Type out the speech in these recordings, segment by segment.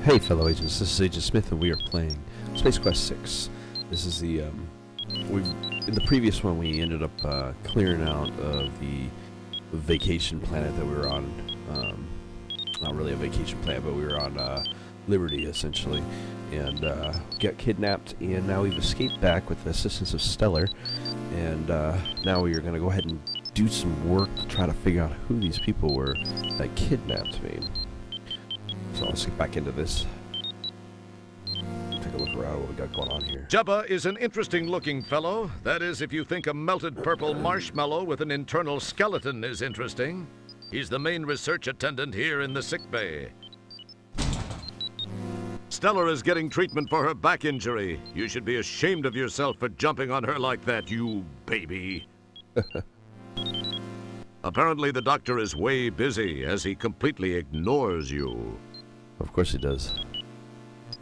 Hey fellow agents, this is Agent Smith and we are playing SQ6. This is the, in the previous one we ended up clearing out of the vacation planet that we were on. Not really a vacation planet, but we were on Liberty essentially. And got kidnapped, and now we've escaped back with the assistance of Stellar. And now we are going to go ahead and do some work to try to figure out who these people were that kidnapped me. So let's get back into this. Take a look around what we got going on here. Jabba is an interesting-looking fellow. That is, if you think a melted purple marshmallow with an internal skeleton is interesting. He's the main research attendant here in the sick bay. Stellar is getting treatment for her back injury. You should be ashamed of yourself for jumping on her like that, you baby. Apparently the doctor is way busy as he completely ignores you. Of course he does.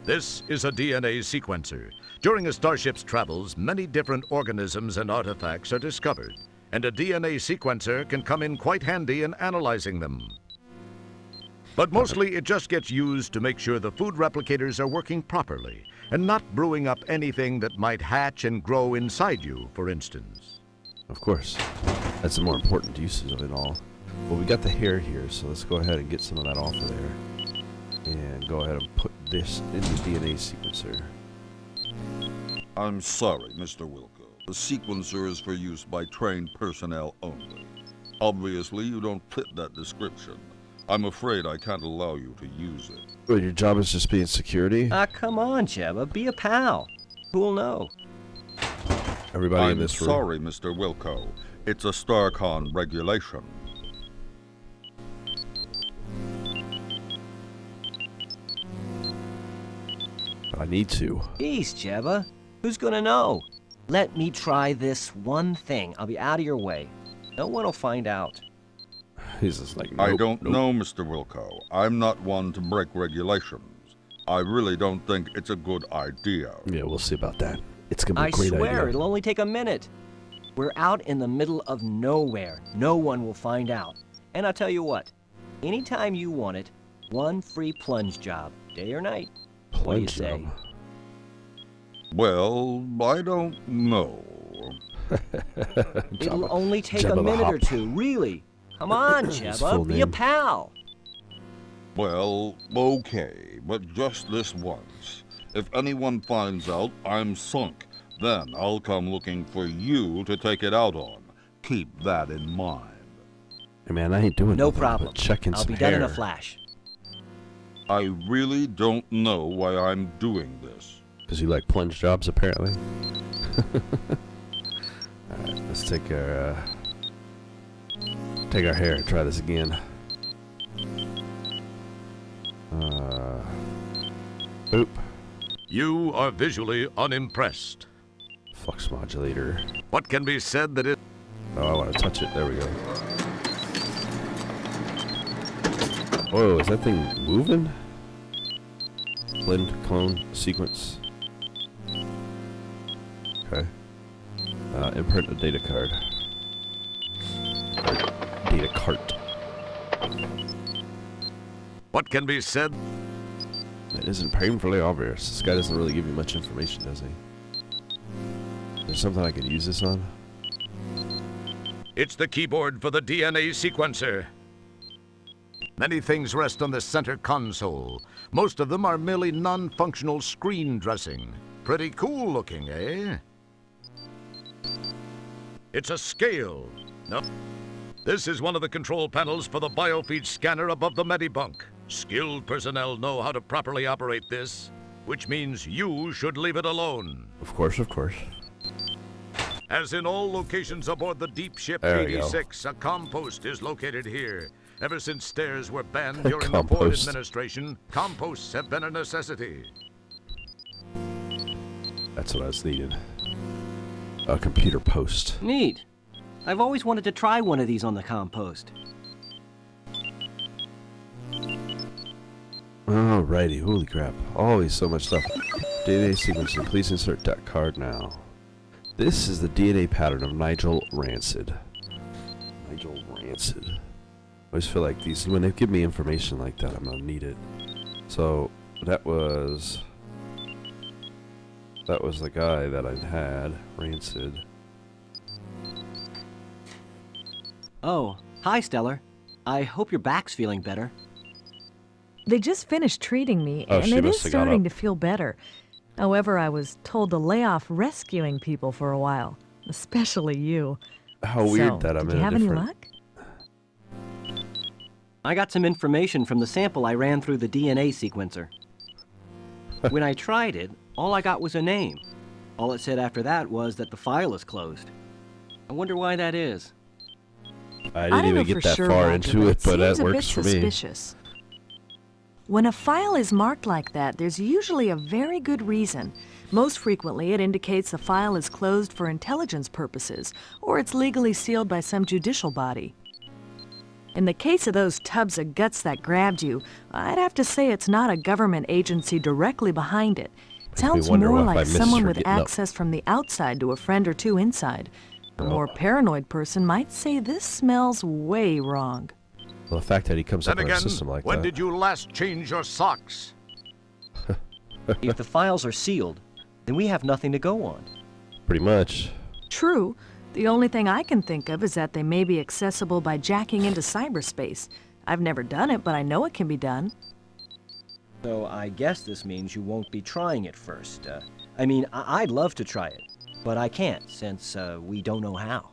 This is a DNA sequencer. During a starship's travels, many different organisms and artifacts are discovered, and a DNA sequencer can come in quite handy in analyzing them. But mostly it just gets used to make sure the food replicators are working properly, and not brewing up anything that might hatch and grow inside you, for instance. Of course. That's the more important uses of it all. Well, we got the hair here, so let's go ahead and get some of that off of there. And go ahead and put this in the DNA sequencer. I'm sorry, Mr. Wilco. The sequencer is for use by trained personnel only. Obviously, you don't fit that description. I'm afraid I can't allow you to use it. Well, your job is just being security? Come on, Jabba. Be a pal. Who'll know? Everybody in this room. I'm sorry, Mr. Wilco. It's a StarCon regulation. I need to. Jeez, Jabba. Who's gonna know? Let me try this one thing. I'll be out of your way. No one will find out. He's just like, nope, I don't nope. know, Mr. Wilco. I'm not one to break regulations. I really don't think it's a good idea. Yeah, we'll see about that. It's gonna be a great idea. I swear, it'll only take a minute. We're out in the middle of nowhere. No one will find out. And I'll tell you what. Anytime you want it, one free plunge job, day or night. What do you say? Well, I don't know. It'll only take Jabba a minute Hop. or two, really. Come on, Jabba, be a pal. Well, okay, but just this once. If anyone finds out I'm sunk, then I'll come looking for you to take it out on. Keep that in mind. Hey man, I ain't doing No nothing but problem. checking I'll some be done in a hair. flash. I really don't know why I'm doing this. Because you like plunge jobs, apparently. Alright, let's take our hair and try this again. Oop. You are visually unimpressed. Flux modulator. What can be said that it... Oh, I want to touch it. There we go. Whoa, is that thing moving? Blend, clone, sequence. Okay. Imprint a data card. Or data cart. What can be said? It isn't painfully obvious. This guy doesn't really give you much information, does he? Is there something I can use this on? It's the keyboard for the DNA sequencer. Many things rest on the center console. Most of them are merely non-functional screen dressing. Pretty cool looking, eh? It's a scale. No. This is one of the control panels for the biofeed scanner above the medibunk. Skilled personnel know how to properly operate this, which means you should leave it alone. Of course, of course. As in all locations aboard the deep ship There we go. SQ6, a compost is located here. Ever since stairs were banned during the Ford Compost. administration, composts have been a necessity. That's what I was needing. A computer post. Neat. I've always wanted to try one of these on the compost. Alrighty, holy crap. Always so much stuff. DNA sequencing. Please insert that card now. This is the DNA pattern of Nigel Rancid. Nigel Rancid. I always feel like these, when they give me information like that, I'm gonna need it. So, That was the guy that I'd had, Rancid. Oh, hi, Stellar. I hope your back's feeling better. They just finished treating me, Oh, and she it is must have got starting up. to feel better. However, I was told to lay off rescuing people for a while, especially you. How weird So, that I'm did in you a have any different... luck? I got some information from the sample I ran through the DNA sequencer. When I tried it, all I got was a name. All it said after that was that the file is closed. I wonder why that is. I I didn't don't even know get for that sure, far Roger, into but it, but that seems a works bit for me. suspicious. When a file is marked like that, there's usually a very good reason. Most frequently, it indicates the file is closed for intelligence purposes, or it's legally sealed by some judicial body. In the case of those tubs of guts that grabbed you, I'd have to say it's not a government agency directly behind it. Makes me Sounds wonder more if I like missed someone her with getting up. access from the outside to a friend or two inside. A Oh. more paranoid person might say this smells way wrong. Well, the fact that he comes Then up in a again, system like when that. did you last change your socks? If the files are sealed, then we have nothing to go on. Pretty much. True. The only thing I can think of is that they may be accessible by jacking into cyberspace. I've never done it, but I know it can be done. So I guess this means you won't be trying it first. I'd love to try it, but I can't since we don't know how.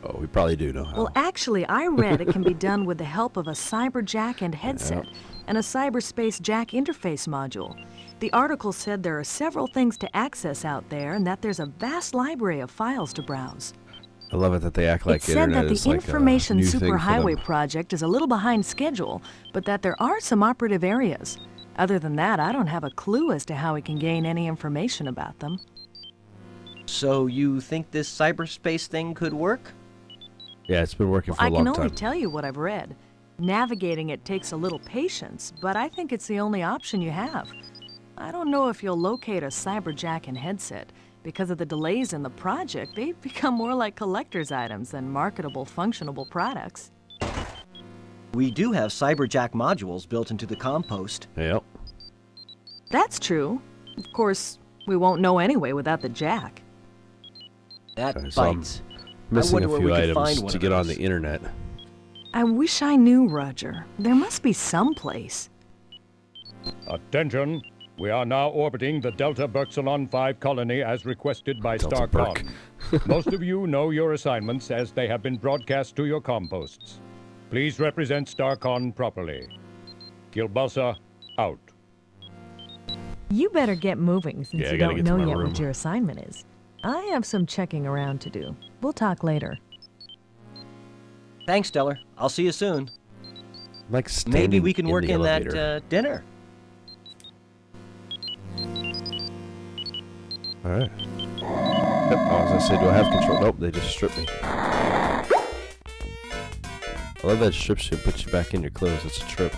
Oh, we probably do know how. Well, actually, I read it can be done with the help of a cyber jack and headset and a cyberspace jack interface module. The article said there are several things to access out there and that there's a vast library of files to browse. I love it that they act like It said internet that is the like Information a new thing for Superhighway them. project is a little behind schedule, but that there are some operative areas. Other than that, I don't have a clue as to how we can gain any information about them. So you think this cyberspace thing could work? Yeah, it's been working for I a can long only time. tell you what I've read. Navigating it takes a little patience, but I think it's the only option you have. I don't know if you'll locate a cyberjack and headset. Because of the delays in the project, they've become more like collector's items than marketable, functionable products. We do have cyberjack modules built into the compost. Yep. That's true. Of course, we won't know anyway without the jack. That Okay, so I'm bites. Missing wonder a where few we could items find one to of get on those. the internet. I wish I knew, Roger. There must be some place. Attention! We are now orbiting the Delta Berxalon 5 colony as requested by Delta StarCom. Most of you know your assignments as they have been broadcast to your composts. Please represent StarCon properly. Kilbasa, out. You better get moving since Yeah, I you gotta don't get to know my yet room. what your assignment is. I have some checking around to do. We'll talk later. Thanks, Stellar. I'll see you soon. Like Maybe we standing can work the in elevator. that dinner. All right. Yep, I was gonna say, do I have control? Nope, they just stripped me. I love that strips you and puts you back in your clothes. It's a trip.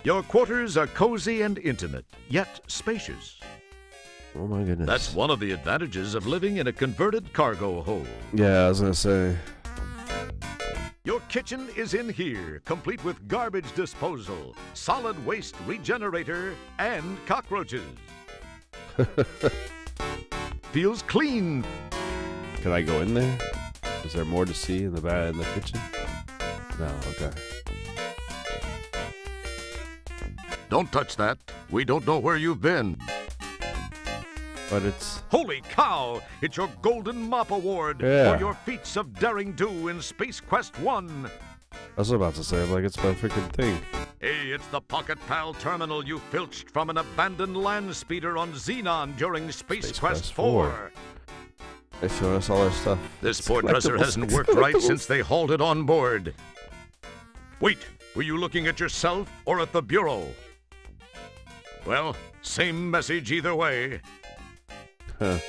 Your quarters are cozy and intimate, yet spacious. Oh my goodness. That's one of the advantages of living in a converted cargo hold. Yeah, I was gonna say. Your kitchen is in here, complete with garbage disposal, solid waste regenerator, and cockroaches. Feels clean. Can I go in there? Is there more to see in the kitchen? No. Okay. Don't touch that. We don't know where you've been. But it's. Holy cow! It's your Golden Mop Award Yeah. for your feats of daring do in Space Quest 1. I was about to say, I'm like, it's my freaking thing. Hey, it's the Pocket Pal terminal you filched from an abandoned land speeder on Xenon during Space Quest 4. They showed us all our stuff. This It's poor dresser collectibles. hasn't It's worked right collectibles. since they hauled it on board. Wait, were you looking at yourself or at the Bureau? Well, same message either way. Huh.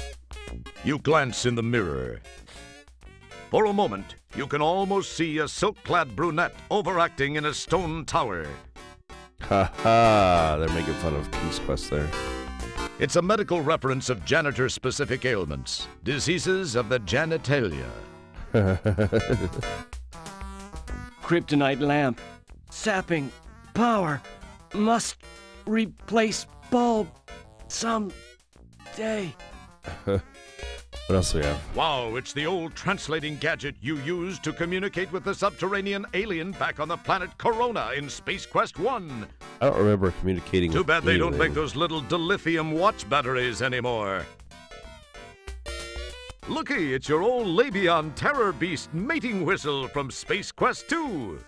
You glance in the mirror. For a moment, you can almost see a silk-clad brunette overacting in a stone tower. Ha ha! They're making fun of King's Quest there. It's a medical reference of janitor-specific ailments, diseases of the genitalia. Kryptonite lamp. Sapping. Power. must replace bulb someday. What else do we have? Wow, it's the old translating gadget you used to communicate with the subterranean alien back on the planet Corona in Space Quest 1. I don't remember communicating Too with bad they don't anything. make those little dilithium watch batteries anymore. Looky, it's your old Labion Terror Beast mating whistle from Space Quest 2.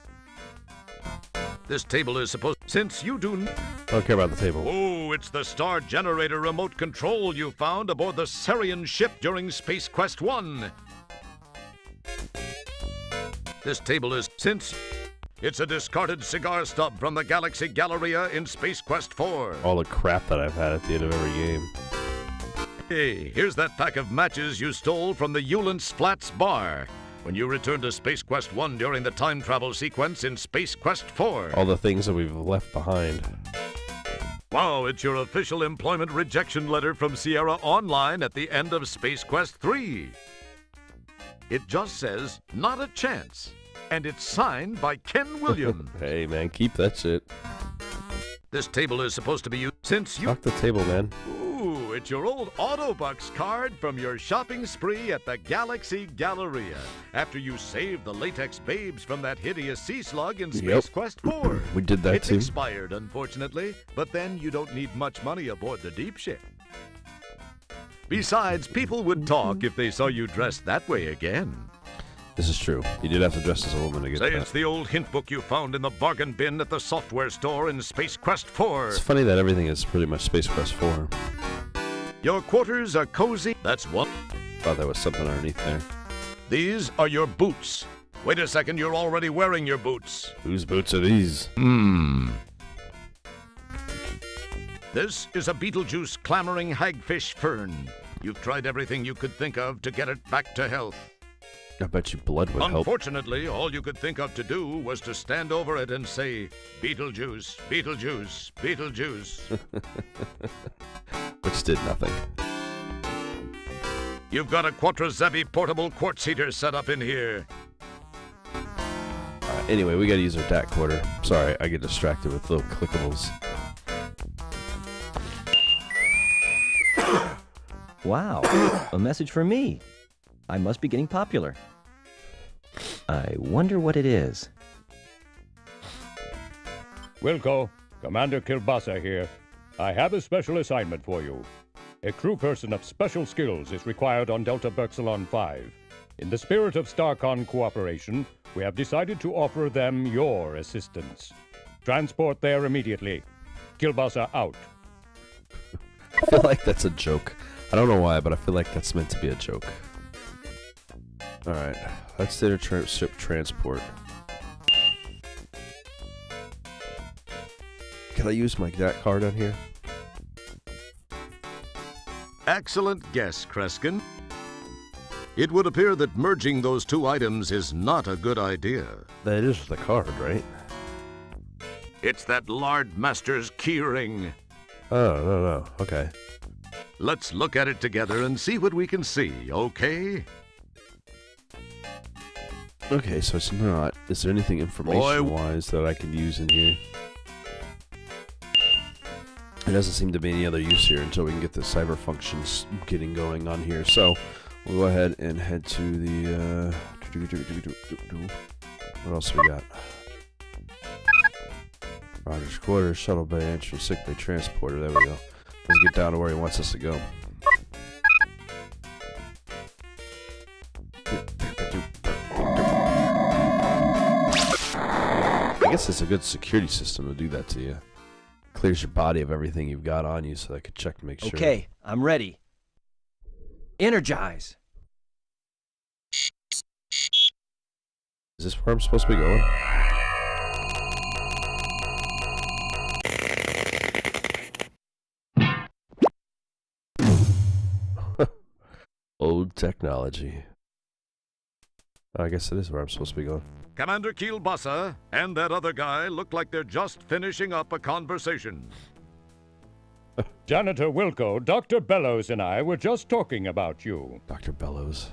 This table is supposed... Since you do... I don't care about the table. Oh, it's the star generator remote control you found aboard the Sarian ship during Space Quest 1. This table is... Since... It's a discarded cigar stub from the Galaxy Galleria in Space Quest 4. All the crap that I've had at the end of every game. Hey, here's that pack of matches you stole from the Eulance Flats bar when you returned to Space Quest 1 during the time travel sequence in Space Quest 4. All the things that we've left behind. Wow, it's your official employment rejection letter from Sierra Online at the end of Space Quest 3. It just says, not a chance. And it's signed by Ken Williams. Hey, man, keep that shit. This table is supposed to be used since you... Fuck the table, man. Ooh, it's your old Autobucks card from your shopping spree at the Galaxy Galleria after you saved the latex babes from that hideous sea slug in Space Quest 4. We did that It's too. expired, unfortunately, but then you don't need much money aboard the deep ship. Besides, people would talk if they saw you dressed that way again. This is true. You did have to dress as a woman to get Say that. it's the old hint book you found in the bargain bin at the software store in Space Quest 4. It's funny that everything is pretty much Space Quest 4. Your quarters are cozy. That's one. Thought there was something underneath there. These are your boots. Wait a second, you're already wearing your boots. Whose boots are these? This is a Beetlejuice clamoring hagfish fern. You've tried everything you could think of to get it back to health. I bet you blood would help. Unfortunately, all you could think of to do was to stand over it and say, Beetlejuice, Beetlejuice, Beetlejuice. Which did nothing. You've got a Quattrozebi portable quartz heater set up in here. Anyway, we gotta use our DAT quarter. Sorry, I get distracted with little clickables. Wow, a message for me. I must be getting popular. I wonder what it is. Wilco, Commander Kilbasa here. I have a special assignment for you. A crew person of special skills is required on Delta Berxilon 5. In the spirit of StarCon cooperation, we have decided to offer them your assistance. Transport there immediately. Kilbasa out. I feel like that's a joke. I don't know why, but I feel like that's meant to be a joke. Alright, let's do the ship transport. Can I use my DAT card on here? Excellent guess, Kreskin. It would appear that merging those two items is not a good idea. That is the card, right? It's that Lard Master's keyring. Oh, no. Okay. Let's look at it together and see what we can see, okay? Okay, so it's not. Is there anything information-wise that I can use in here? There doesn't seem to be any other use here until we can get the cyber functions getting going on here. So, we'll go ahead and head to the, what else we got? Roger's quarters, shuttle bay, entrance, sick bay, transporter. There we go. Let's get down to where he wants us to go. I guess it's a good security system to do that to you. Clears your body of everything you've got on you so I could check to make sure. Okay, I'm ready. Energize. Is this where I'm supposed to be going? Old technology. I guess it is where I'm supposed to be going. Commander Kielbasa and that other guy look like they're just finishing up a conversation. Janitor Wilco, Dr. Bellows and I were just talking about you. Dr. Bellows.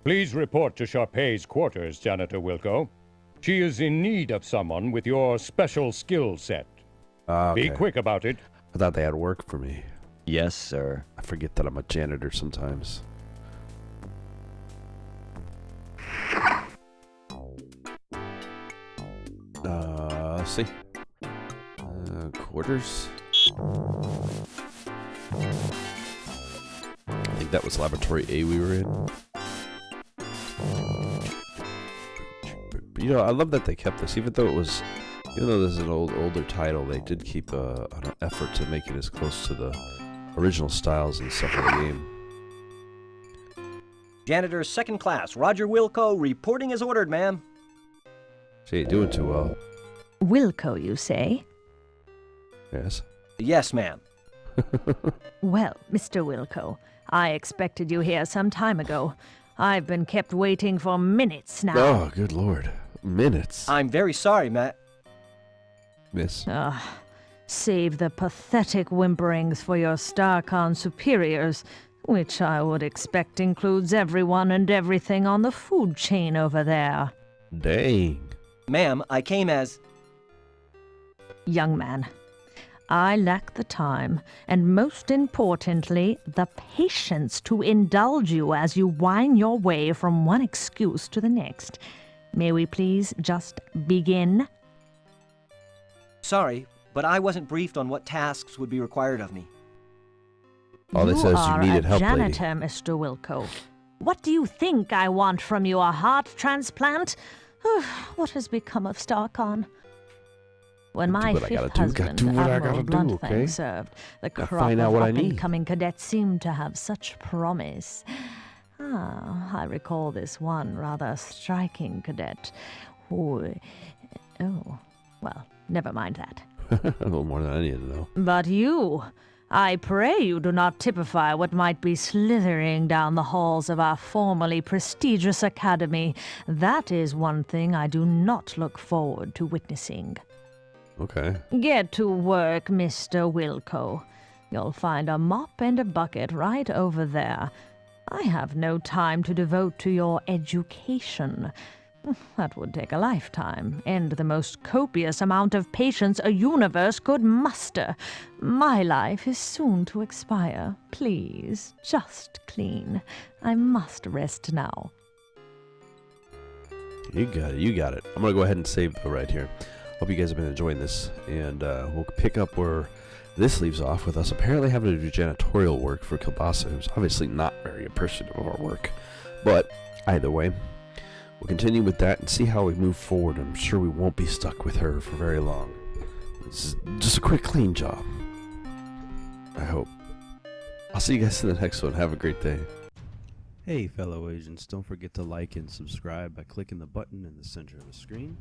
Please report to Sharpay's quarters, Janitor Wilco. She is in need of someone with your special skill set. Okay. Be quick about it. I thought they had work for me. Yes, sir. I forget that I'm a janitor sometimes. Let's see. Quarters. I think that was Laboratory A we were in. You know, I love that they kept this, even though this is an older title, they did keep an effort to make it as close to the original styles and stuff of the game. Janitor second class, Roger Wilco, reporting as ordered, ma'am. She ain't doing too well. Wilco, you say? Yes. Yes, ma'am. Well, Mr. Wilco, I expected you here some time ago. I've been kept waiting for minutes now. Oh, good lord. Minutes. I'm very sorry, Matt. Miss. Save the pathetic whimperings for your StarCon superiors, which I would expect includes everyone and everything on the food chain over there. Dang. Ma'am, I came as... Young man, I lack the time, and most importantly, the patience to indulge you as you whine your way from one excuse to the next. May we please just begin? Sorry, but I wasn't briefed on what tasks would be required of me. All it says you needed help, You are a lady. janitor, Mr. Wilco. What do you think I want from you, a heart transplant? What has become of StarCon? When my what I gotta fifth do, gotta husband, do what I Admiral gotta do, Bluntfang, okay? served, the Gotta crop find out of what I need. up-and-coming cadets seemed to have such promise. I recall this one rather striking cadet who... Oh, well, never mind that. A little more than I needed to know. But you, I pray you do not typify what might be slithering down the halls of our formerly prestigious academy. That is one thing I do not look forward to witnessing. Okay. Get to work, Mr. Wilco. You'll find a mop and a bucket right over there. I have no time to devote to your education. That would take a lifetime, and the most copious amount of patience a universe could muster. My life is soon to expire. Please, just clean. I must rest now. You got it. You got it. I'm going to go ahead and save right here. Hope you guys have been enjoying this, and we'll pick up where this leaves off with us apparently having to do janitorial work for Kielbasa, who's obviously not very appreciative of our work. But either way, we'll continue with that and see how we move forward. I'm sure we won't be stuck with her for very long. This is just a quick, clean job. I hope. I'll see you guys in the next one. Have a great day. Hey fellow agents, don't forget to like and subscribe by clicking the button in the center of the screen.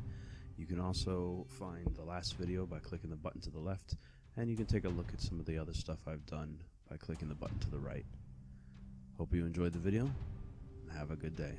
You can also find the last video by clicking the button to the left, and you can take a look at some of the other stuff I've done by clicking the button to the right. Hope you enjoyed the video, and have a good day.